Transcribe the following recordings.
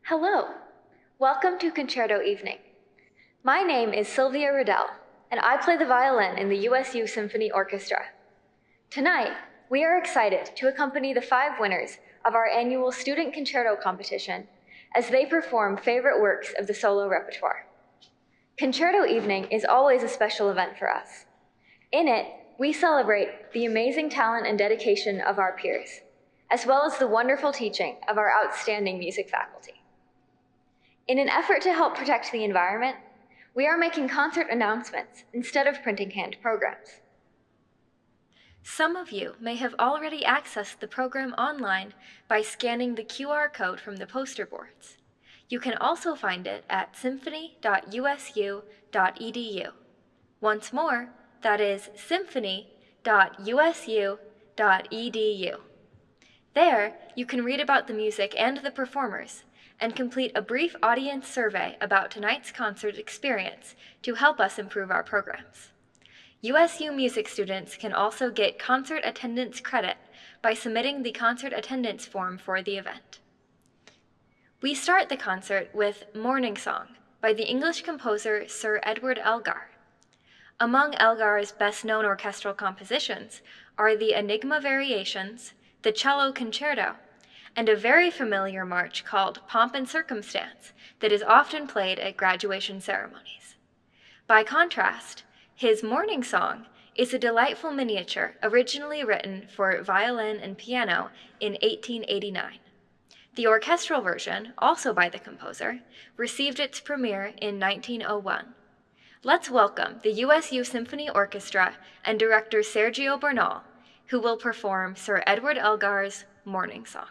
Hello, welcome to Concerto Evening. My name is Sylvia Riddell, and I play the violin in the USU Symphony Orchestra. Tonight, we are excited to accompany the 5 winners of our annual Student Concerto Competition as they perform favorite works of the solo repertoire. Concerto Evening is always a special event for us. In it, we celebrate the amazing talent and dedication of our peers, as well as the wonderful teaching of our outstanding music faculty. In an effort to help protect the environment, we are making concert announcements instead of printing hand programs. Some of you may have already accessed the program online by scanning the QR code from the poster boards. You can also find it at symphony.usu.edu. Once more, that is symphony.usu.edu. There, you can read about the music and the performers, and complete a brief audience survey about tonight's concert experience to help us improve our programs. USU music students can also get concert attendance credit by submitting the concert attendance form for the event. We start the concert with Morning Song by the English composer Sir Edward Elgar. Among Elgar's best-known orchestral compositions are the Enigma Variations, the Cello Concerto, and a very familiar march called Pomp and Circumstance that is often played at graduation ceremonies. By contrast, his Morning Song is a delightful miniature originally written for violin and piano in 1889. The orchestral version, also by the composer, received its premiere in 1901. Let's welcome the USU Symphony Orchestra and director Sergio Bernal, who will perform Sir Edward Elgar's Morning Song.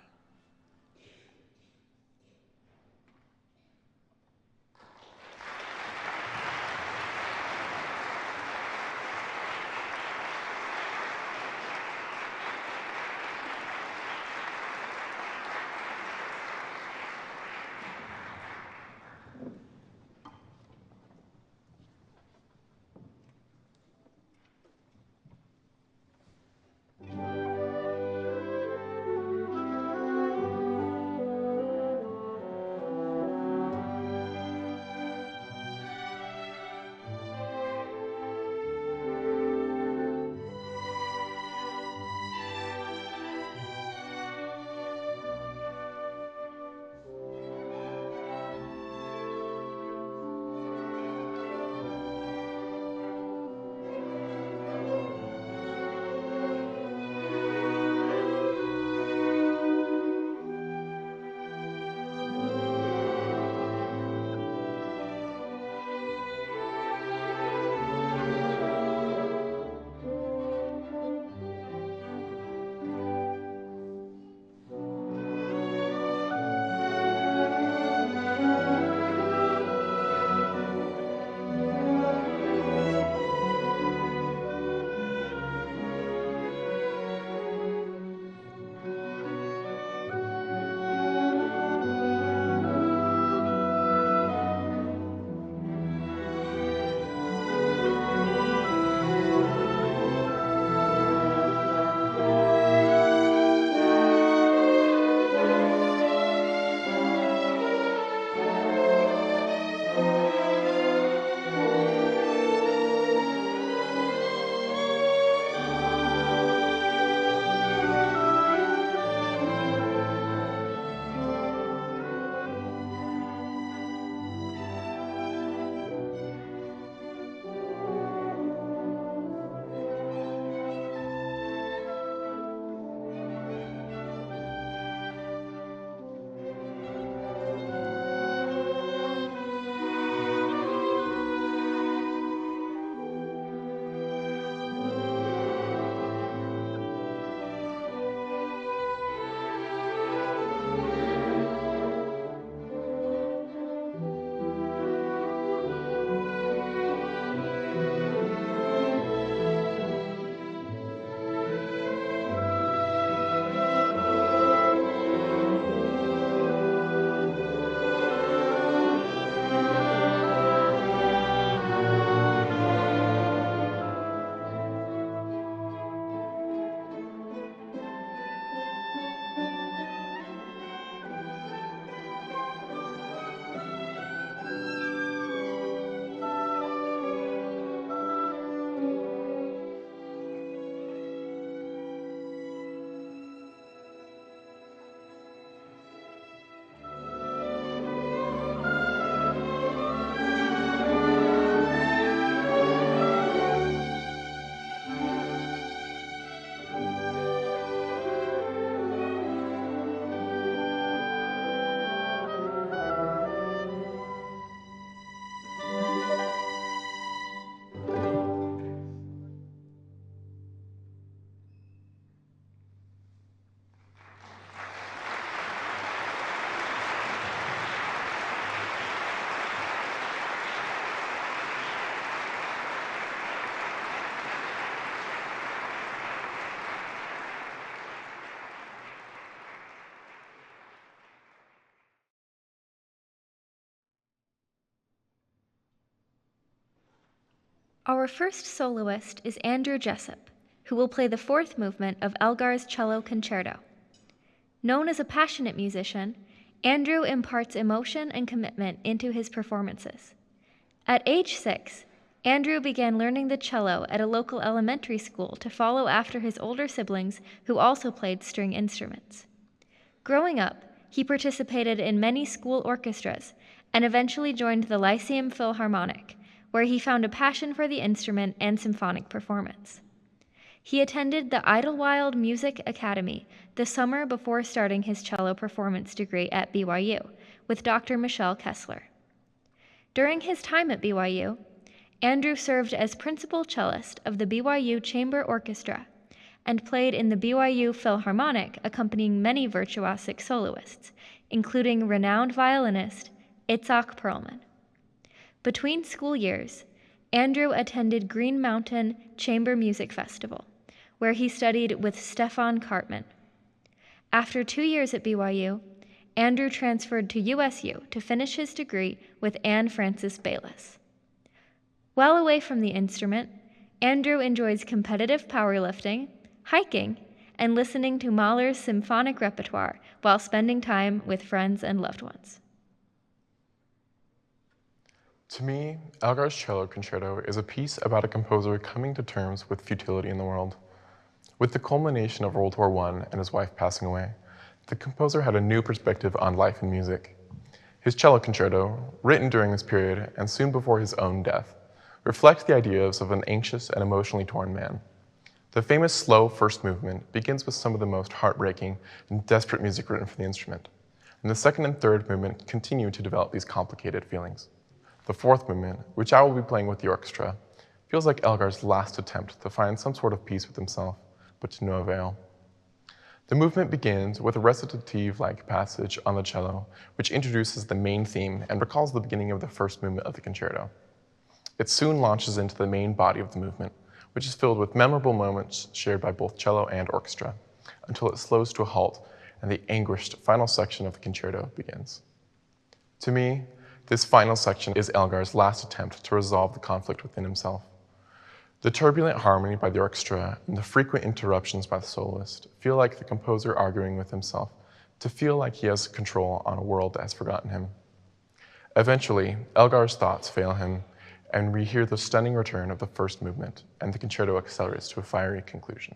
Our first soloist is Andrew Jessup, who will play the fourth movement of Elgar's Cello Concerto. Known as a passionate musician, Andrew imparts emotion and commitment into his performances. At age 6, Andrew began learning the cello at a local elementary school to follow after his older siblings who also played string instruments. Growing up, he participated in many school orchestras and eventually joined the Lyceum Philharmonic, where he found a passion for the instrument and symphonic performance. He attended the Idlewild Music Academy the summer before starting his cello performance degree at BYU with Dr. Michelle Kessler. During his time at BYU, Andrew served as principal cellist of the BYU Chamber Orchestra and played in the BYU Philharmonic accompanying many virtuosic soloists, including renowned violinist Itzhak Perlman. Between school years, Andrew attended Green Mountain Chamber Music Festival, where he studied with Stefan Kartman. After 2 years at BYU, Andrew transferred to USU to finish his degree with Anne Francis Baylis. While away from the instrument, Andrew enjoys competitive powerlifting, hiking, and listening to Mahler's symphonic repertoire while spending time with friends and loved ones. To me, Elgar's Cello Concerto is a piece about a composer coming to terms with futility in the world. With the culmination of World War I and his wife passing away, the composer had a new perspective on life and music. His cello concerto, written during this period and soon before his own death, reflects the ideas of an anxious and emotionally torn man. The famous slow first movement begins with some of the most heartbreaking and desperate music written for the instrument, and the second and third movement continue to develop these complicated feelings. The fourth movement, which I will be playing with the orchestra, feels like Elgar's last attempt to find some sort of peace with himself, but to no avail. The movement begins with a recitative-like passage on the cello, which introduces the main theme and recalls the beginning of the first movement of the concerto. It soon launches into the main body of the movement, which is filled with memorable moments shared by both cello and orchestra, until it slows to a halt and the anguished final section of the concerto begins. To me, this final section is Elgar's last attempt to resolve the conflict within himself. The turbulent harmony by the orchestra and the frequent interruptions by the soloist feel like the composer arguing with himself to feel like he has control on a world that has forgotten him. Eventually, Elgar's thoughts fail him, and we hear the stunning return of the first movement, and the concerto accelerates to a fiery conclusion.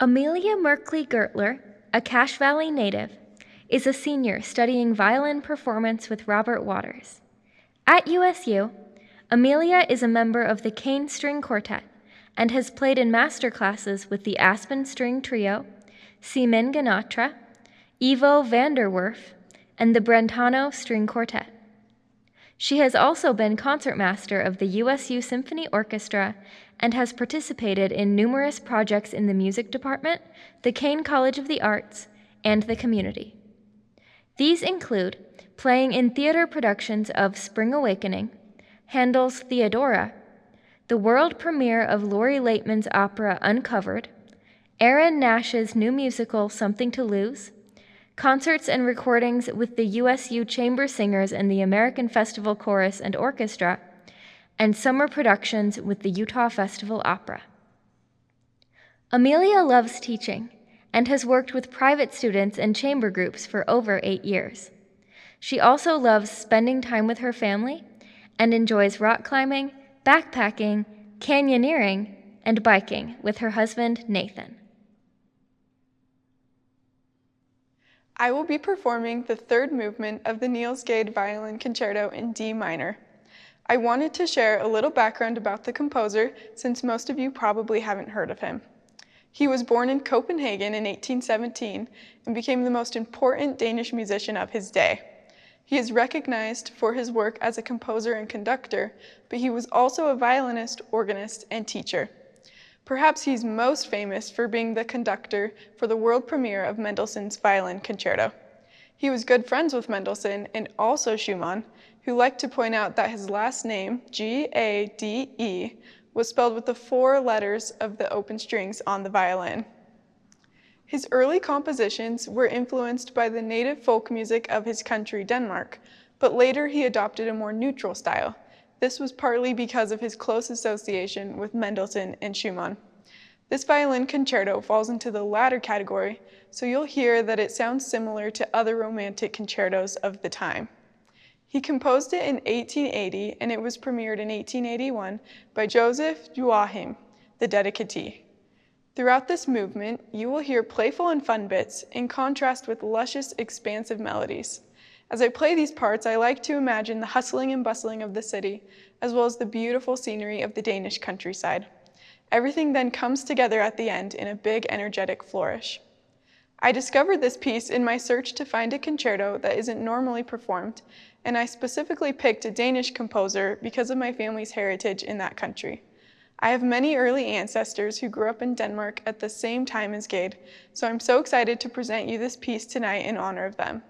Amelia Merkley Gertler, a Cache Valley native, is a senior studying violin performance with Robert Waters. At USU, Amelia is a member of the Cane String Quartet and has played in master classes with the Aspen String Trio, Seaman Ganatra, Ivo Vanderwerf, and the Brentano String Quartet. She has also been concertmaster of the USU Symphony Orchestra and has participated in numerous projects in the music department, the Kane College of the Arts, and the community. These include playing in theater productions of Spring Awakening, Handel's Theodora, the world premiere of Laurie Laitman's opera Uncovered, Aaron Nash's new musical Something to Lose, concerts and recordings with the USU Chamber Singers and the American Festival Chorus and Orchestra, and summer productions with the Utah Festival Opera. Amelia loves teaching and has worked with private students and chamber groups for over 8 years. She also loves spending time with her family and enjoys rock climbing, backpacking, canyoneering, and biking with her husband, Nathan. I will be performing the third movement of the Niels Gade Violin Concerto in D minor. I wanted to share a little background about the composer since most of you probably haven't heard of him. He was born in Copenhagen in 1817 and became the most important Danish musician of his day. He is recognized for his work as a composer and conductor, but he was also a violinist, organist, and teacher. Perhaps he's most famous for being the conductor for the world premiere of Mendelssohn's Violin Concerto. He was good friends with Mendelssohn and also Schumann, who liked to point out that his last name, G-A-D-E, was spelled with the 4 letters of the open strings on the violin. His early compositions were influenced by the native folk music of his country, Denmark, but later he adopted a more neutral style. This was partly because of his close association with Mendelssohn and Schumann. This violin concerto falls into the latter category, so you'll hear that it sounds similar to other romantic concertos of the time. He composed it in 1880, and it was premiered in 1881 by Joseph Joachim, the dedicatee. Throughout this movement, you will hear playful and fun bits in contrast with luscious, expansive melodies. As I play these parts, I like to imagine the hustling and bustling of the city, as well as the beautiful scenery of the Danish countryside. Everything then comes together at the end in a big, energetic flourish. I discovered this piece in my search to find a concerto that isn't normally performed, and I specifically picked a Danish composer because of my family's heritage in that country. I have many early ancestors who grew up in Denmark at the same time as Gade, so I'm so excited to present you this piece tonight in honor of them.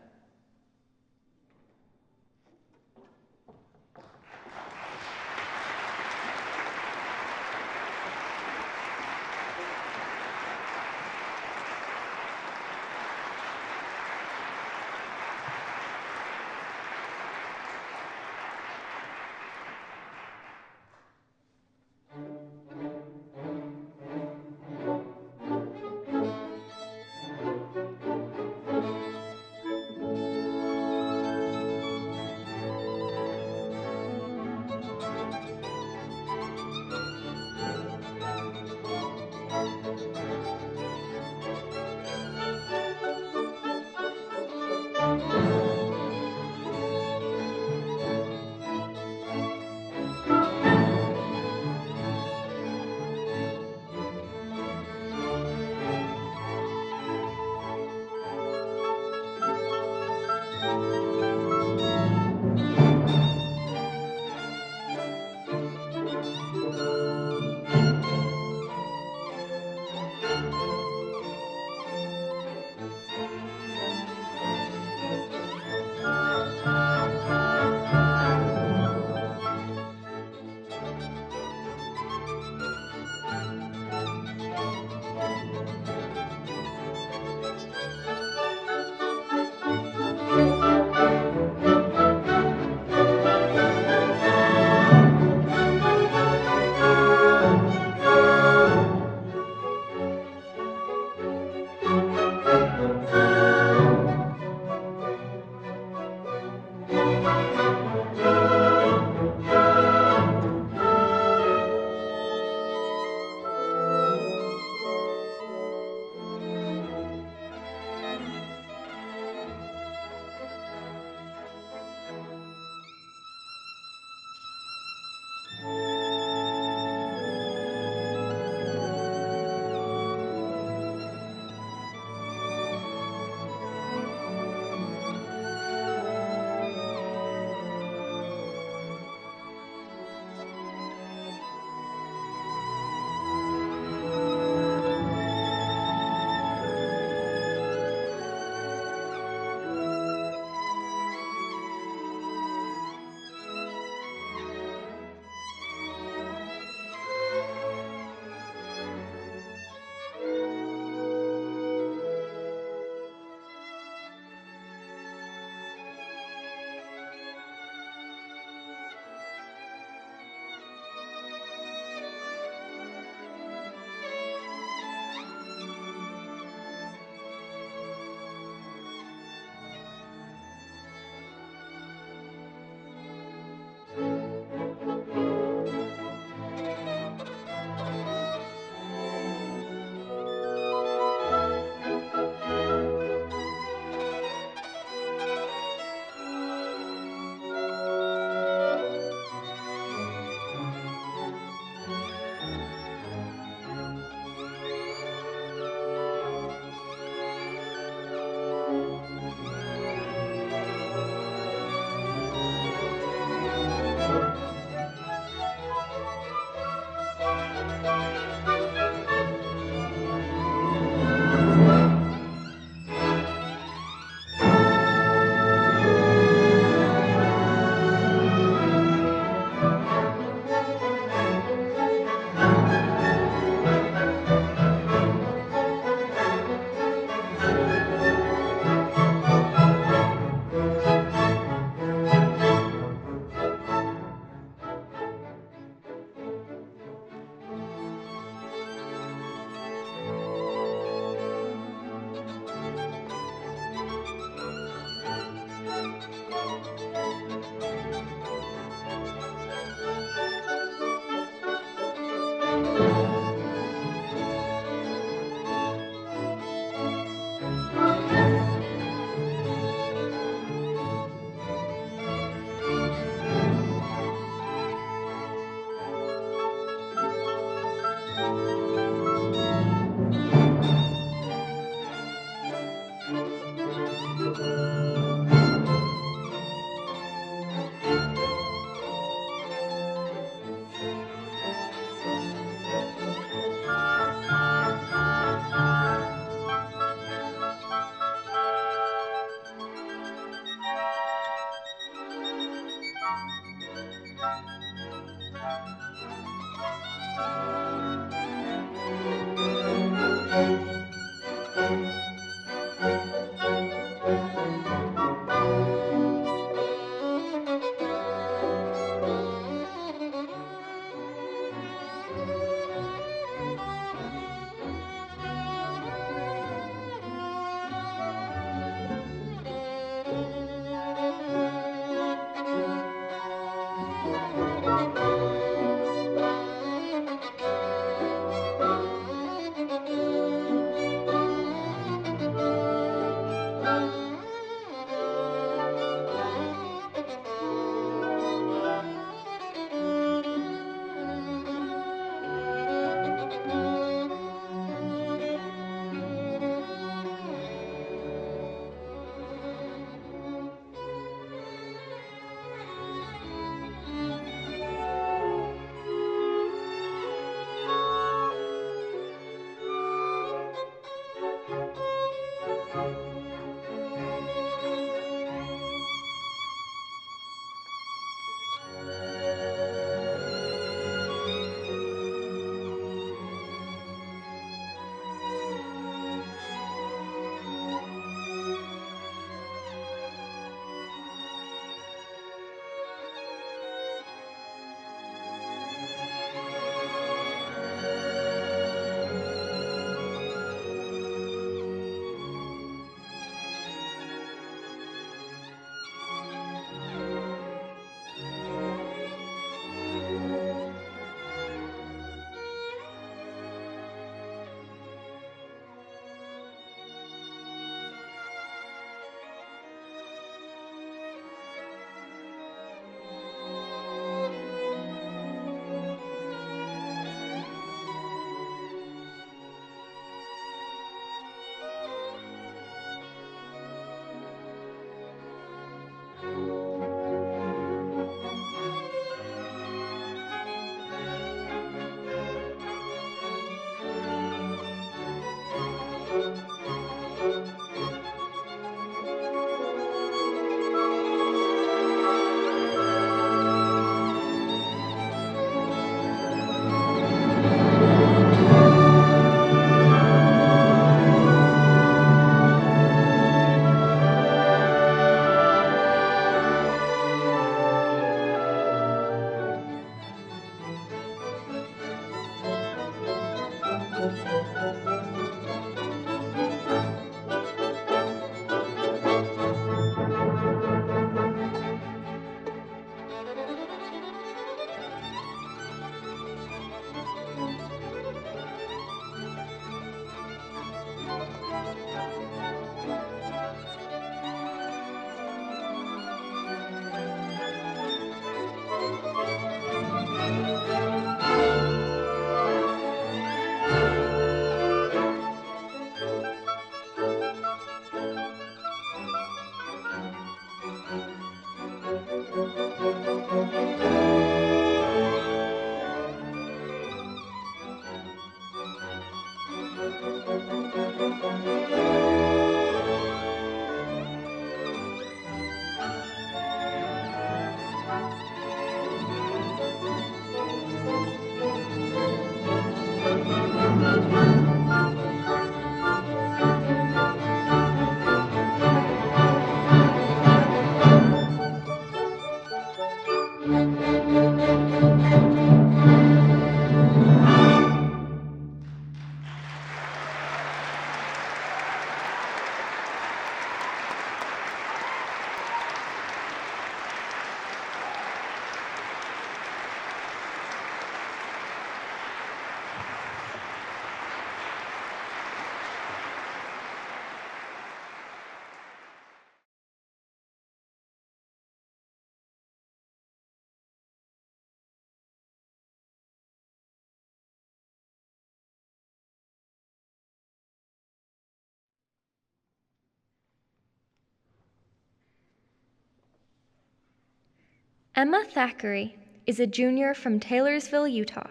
Emma Thackeray is a junior from Taylorsville, Utah,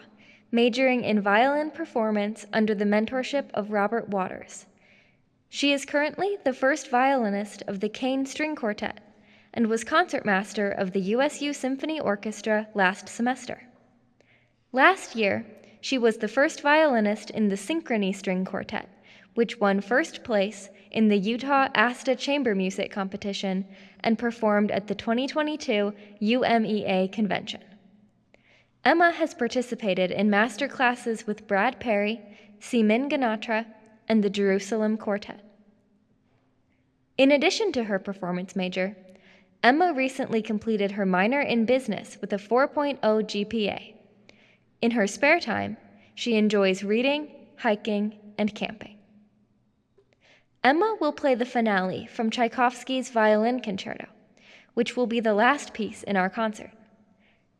majoring in violin performance under the mentorship of Robert Waters. She is currently the first violinist of the Kane String Quartet and was concertmaster of the USU Symphony Orchestra last semester. Last year, she was the first violinist in the Synchrony String Quartet, which won first place in the Utah ASTA Chamber Music Competition and performed at the 2022 UMEA Convention. Emma has participated in master classes with Brad Perry, Seamin Ganatra, and the Jerusalem Quartet. In addition to her performance major, Emma recently completed her minor in business with a 4.0 GPA. In her spare time, she enjoys reading, hiking, and camping. Emma will play the finale from Tchaikovsky's Violin Concerto, which will be the last piece in our concert.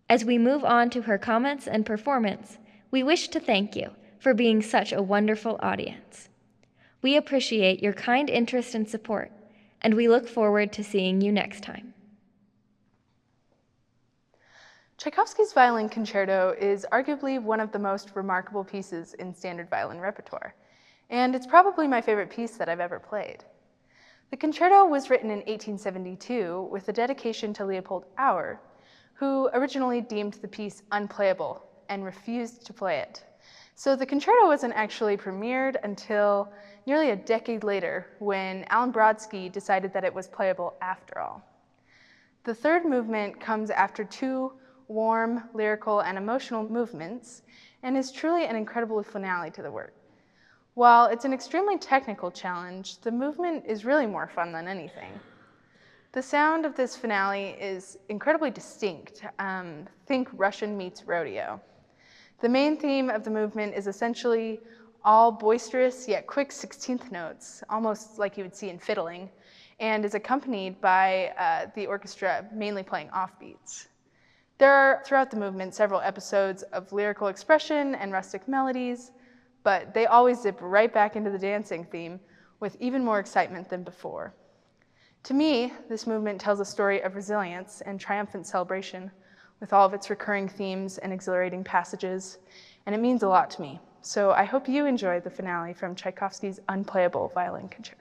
As we move on to her comments and performance, we wish to thank you for being such a wonderful audience. We appreciate your kind interest and support, and we look forward to seeing you next time. Tchaikovsky's Violin Concerto is arguably one of the most remarkable pieces in standard violin repertoire, and it's probably my favorite piece that I've ever played. The concerto was written in 1872 with a dedication to Leopold Auer, who originally deemed the piece unplayable and refused to play it. So the concerto wasn't actually premiered until nearly a decade later, when Alan Brodsky decided that it was playable after all. The third movement comes after two warm, lyrical, and emotional movements, and is truly an incredible finale to the work. While it's an extremely technical challenge, the movement is really more fun than anything. The sound of this finale is incredibly distinct. Think Russian meets rodeo. The main theme of the movement is essentially all boisterous yet quick 16th notes, almost like you would see in fiddling, and is accompanied by the orchestra mainly playing offbeats. There are, throughout the movement, several episodes of lyrical expression and rustic melodies, but they always zip right back into the dancing theme with even more excitement than before. To me, this movement tells a story of resilience and triumphant celebration with all of its recurring themes and exhilarating passages, and it means a lot to me. So I hope you enjoy the finale from Tchaikovsky's Unplayable Violin Concerto.